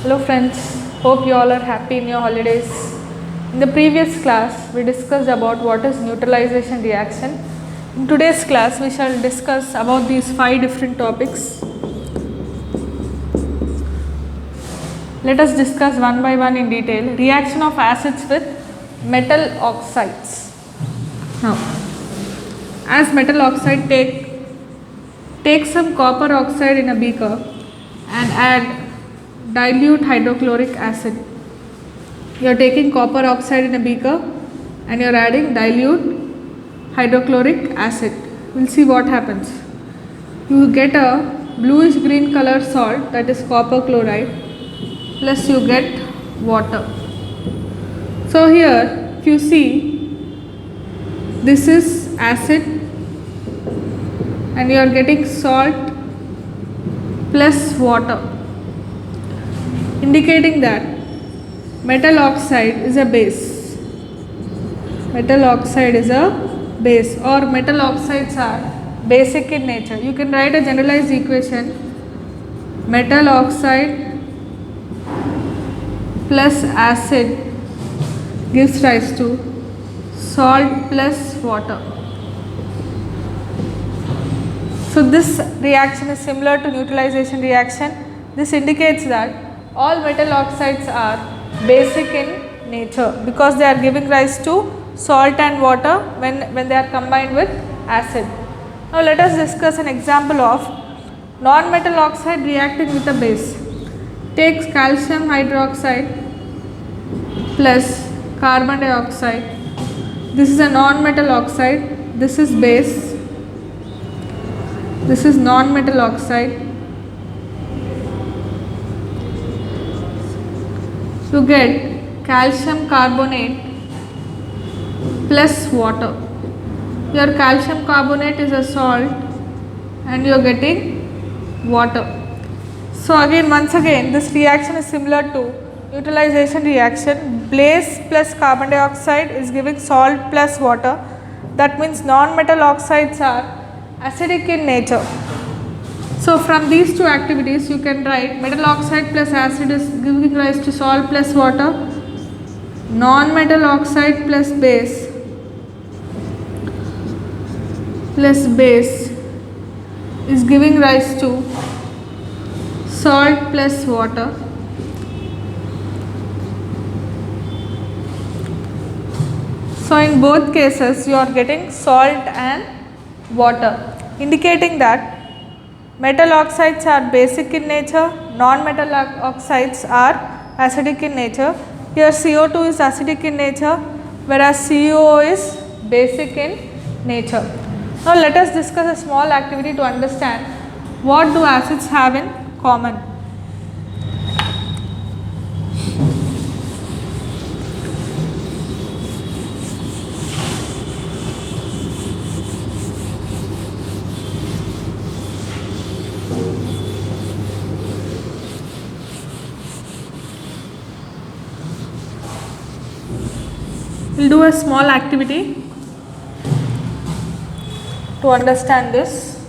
Hello friends, hope you all are happy in your holidays. In the previous class, we discussed about what is neutralization reaction. In today's class, we shall discuss about these 5 different topics. Let us discuss one by one in detail. Reaction of acids with metal oxides. Now, as metal oxide, take some copper oxide in a beaker and add dilute hydrochloric acid. You are taking copper oxide in a beaker and you are adding dilute hydrochloric acid. We will see what happens. You get a bluish green color salt, that is copper chloride, plus you get water. So here if you see, this is acid and you are getting salt plus water, indicating that metal oxide is a base. Metal oxide is a base, or metal oxides are basic in nature. You can write a generalized equation: metal oxide plus acid gives rise to salt plus water. So this reaction is similar to neutralization reaction. This indicates that all metal oxides are basic in nature because they are giving rise to salt and water when they are combined with acid. Now let us discuss an example of non-metal oxide reacting with a base. Take calcium hydroxide plus carbon dioxide. This is a non-metal oxide, this is base, this is non-metal oxide. You get calcium carbonate plus water. Your calcium carbonate is a salt and you are getting water. So once again this reaction is similar to neutralization reaction. Base plus carbon dioxide is giving salt plus water. That means non-metal oxides are acidic in nature. So from these two activities you can write metal oxide plus acid is giving rise to salt plus water, non-metal oxide plus base is giving rise to salt plus water. So in both cases you are getting salt and water, indicating that metal oxides are basic in nature, non-metal oxides are acidic in nature. Here CO2 is acidic in nature, whereas CuO is basic in nature. Now let us discuss a small activity to understand what do acids have in common. We will do a small activity to understand this.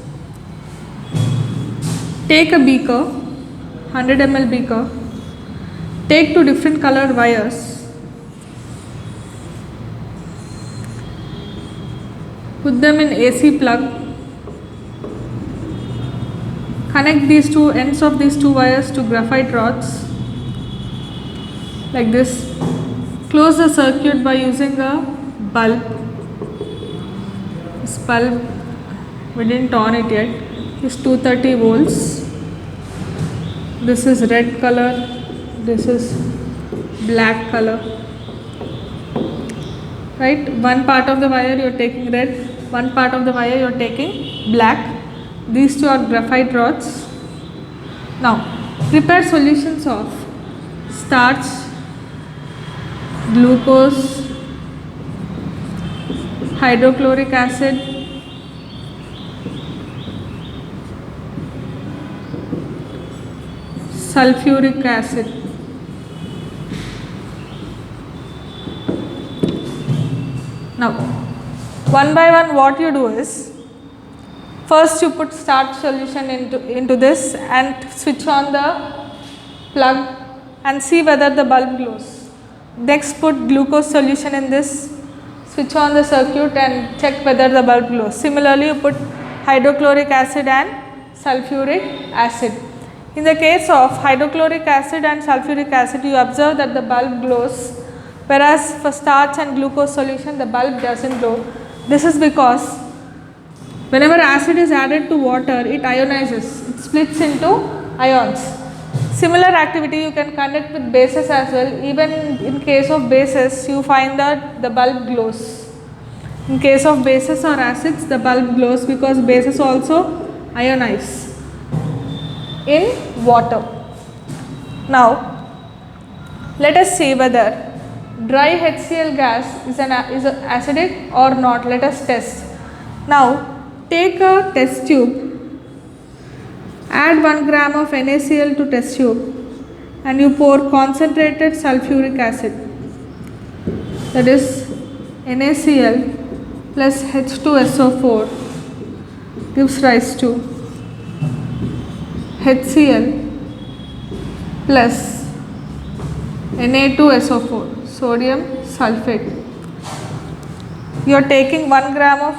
Take a beaker, 100 ml beaker, take 2 different colored wires, put them in AC plug, connect these two ends of these 2 wires to graphite rods like this. Close the circuit by using a bulb. This bulb, we didn't on it yet, is 230 volts. This is red color, this is black color. Right? One part of the wire you are taking red, one part of the wire you are taking black. These two are graphite rods. Now prepare solutions of starch, glucose, hydrochloric acid, sulfuric acid. Now one by one what you do is, first you put starch solution into this and switch on the plug and see whether the bulb glows. Next, put glucose solution in this, switch on the circuit and check whether the bulb glows. Similarly, you put hydrochloric acid and sulfuric acid. In the case of hydrochloric acid and sulfuric acid, you observe that the bulb glows, whereas for starch and glucose solution the bulb doesn't glow. This is because whenever acid is added to water, it ionizes, it splits into ions. Similar activity you can conduct with bases as well. Even in case of bases, you find that the bulb glows. In case of bases or acids, the bulb glows because bases also ionize in water. Now, let us see whether dry HCl gas is acidic or not. Let us test. Now, take a test tube, add 1 gram of NaCl to test tube and you pour concentrated sulfuric acid, that is NaCl plus H2SO4 gives rise to HCl plus Na2SO4, sodium sulfate. You are taking 1 gram of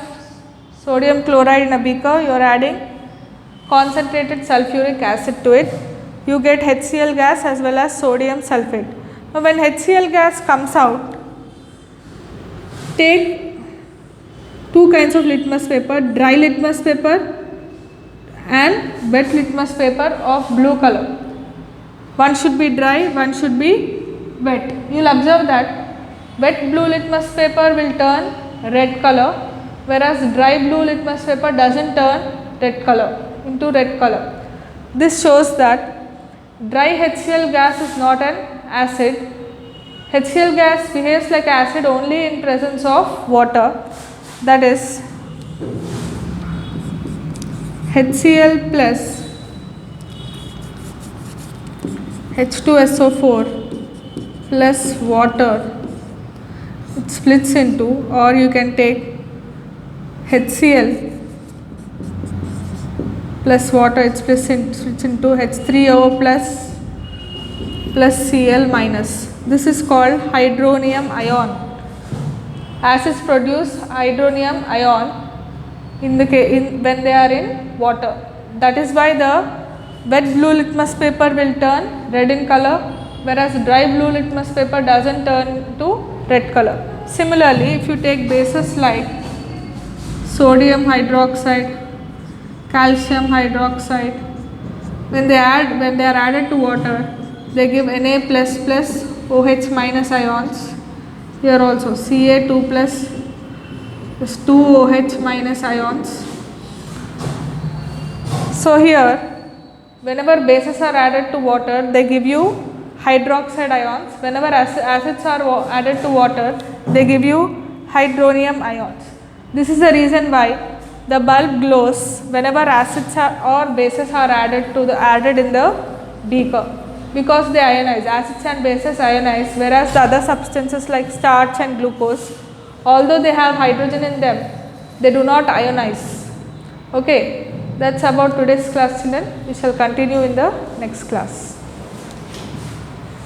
sodium chloride in a beaker, you are adding concentrated sulfuric acid to it. You get HCl gas as well as sodium sulfate. Now, when HCl gas comes out, take 2 kinds of litmus paper, dry litmus paper and wet litmus paper of blue color. One should be dry, one should be wet. You will observe that wet blue litmus paper will turn red color, whereas dry blue litmus paper doesn't turn into red color. This shows that dry HCl gas is not an acid. HCl gas behaves like acid only in presence of water, that is HCl plus H2SO4 plus water, it splits into, or you can take HCl plus water, it splits into H3O plus Cl minus. This is called hydronium ion. Acids produce hydronium ion when they are in water. That is why the wet blue litmus paper will turn red in color, whereas dry blue litmus paper doesn't turn to red color. Similarly, if you take bases like sodium hydroxide, calcium hydroxide, when they are added to water, they give Na plus plus OH minus ions. Here also Ca2 plus is 2 OH minus ions. So here, whenever bases are added to water, they give you hydroxide ions. Whenever acids are added to water, they give you hydronium ions. This is the reason why the bulb glows whenever acids or bases are added in the beaker, because they ionize. Acids and bases ionize, whereas the other substances like starch and glucose, although they have hydrogen in them, they do not ionize. Okay, that's about today's class, children. We shall continue in the next class.